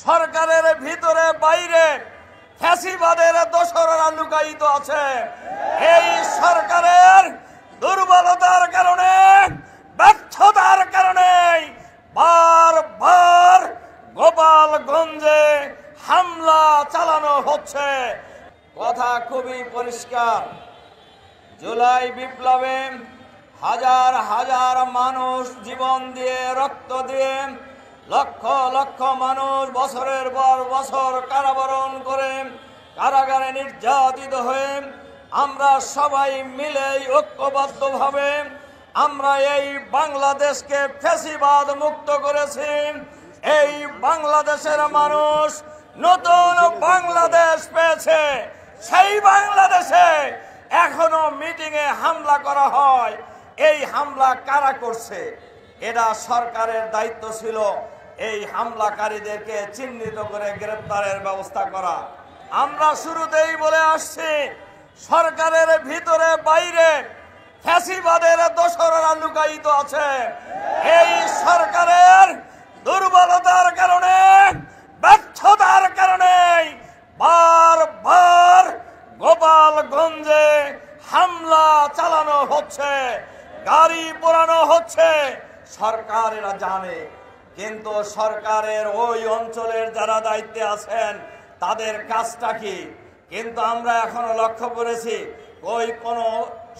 সরকারের ভিতরে বাইরে ফ্যাসিবাদের দোসররা লুকায়িত আছে। এই সরকারের দুর্বলতার কারণে, ব্যর্থতার কারণে বারবার গোপালগঞ্জে হামলা চালানো হচ্ছে। কথা খুবই পরিষ্কার, জুলাই বিপ্লবে হাজার হাজার মানুষ জীবন দিয়ে, রক্ত দিয়ে, লক্ষ লক্ষ মানুষ বছরের পর বছর কারাবরণ করে কারাগারে নির্যাতিত হয়ে আমরা সবাই মিলে ঐক্যবদ্ধভাবে আমরা এই বাংলাদেশকে ফ্যাসিবাদ মুক্ত করেছি। এই বাংলাদেশের মানুষ নতুন বাংলাদেশ পেয়েছে। সেই বাংলাদেশে এখনো মিটিংয়ে হামলা করা হয়। এই হামলা কারা করছে? এটা সরকারের দায়িত্ব ছিল এই হামলাকারীদেরকে চিহ্নিত করে গ্রেপ্তারের ব্যবস্থা করা। আমরা শুরুতেই বলে আসছি, সরকারের ভিতরে বাইরে ফ্যাসিবাদের দোসররা লুকায়িত আছে। এই সরকারের দুর্বলতার কারণে, ব্যর্থতার কারণে বারবার গোপালগঞ্জে হামলা চালানো হচ্ছে, গাড়ি পোড়ানো হচ্ছে। সরকারেরা জানে, কিন্তু সরকারের ওই অঞ্চলের যারা দায়িত্বে আছেন তাদের কাজটা কি? কিন্তু আমরা এখনো লক্ষ্য করেছি ওই কোনো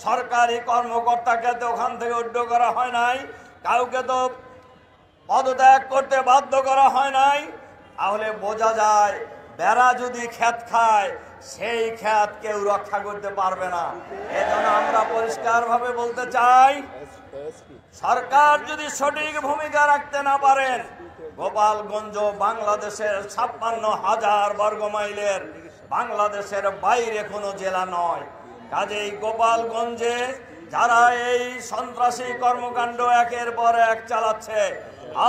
সরকারি কর্মকর্তাকে তো ওখান থেকে উদ্যোগ করা হয় নাই, কাউকে তো পদত্যাগ করতে বাধ্য করা হয় নাই। তাহলে বোঝা যায় বেড়া যদি ক্ষেত খায় সেই ক্ষেত কেউ রক্ষা করতে পারবে না। এজন্য আমরা পরিষ্কারভাবে বলতে চাই, সরকার যদি সঠিক ভূমিকা রাখতে না পারেন, গোপালগঞ্জ বাংলাদেশের 56,000 বর্গমাইলের বাংলাদেশের বাইরে কোনো জেলা নয়। কাজেই গোপালগঞ্জে যারা এই সন্ত্রাসী কর্মকাণ্ড একের পর এক চালাচ্ছে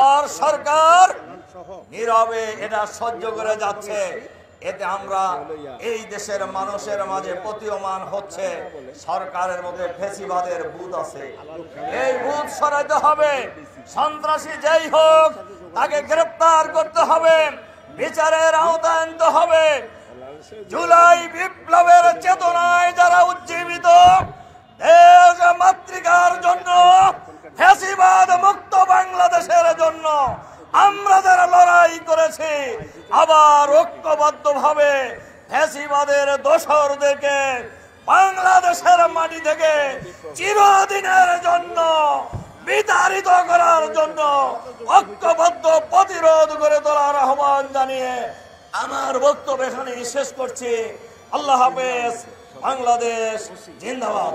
আর সরকার নীরবে এটা সহ্য করে যাচ্ছে, এতে আমরা এই দেশের মানুষের মাঝে প্রতীয়মান হচ্ছে সরকারের মধ্যে ফ্যাসিবাদের ভূত আছে। এই ভূত সরাইতে হবে। সন্ত্রাসী যেই হোক তাকে গ্রেপ্তার করতে হবে, বিচারের আওতায় আনতে হবে। জুলাই বিপ্লবের চেতনায় যারা উজ্জীবিত, দেশ মাতৃকার জন্য, ফ্যাসিবাদ মুক্ত বাংলাদেশের জন্য আমরা যারা লড়াই করেছি, আবার ঐক্যবদ্ধভাবে ফ্যাসিবাদের দোসরদেরকে বাংলাদেশের মাটি থেকে চিরদিনের জন্য বিতাড়িত করার জন্য ঐক্যবদ্ধ প্রতিরোধ করে তোলার আহ্বান জানিয়ে আমার বক্তব্য এখানে শেষ করছি। আল্লাহ হাফেজ। বাংলাদেশ জিন্দাবাদ।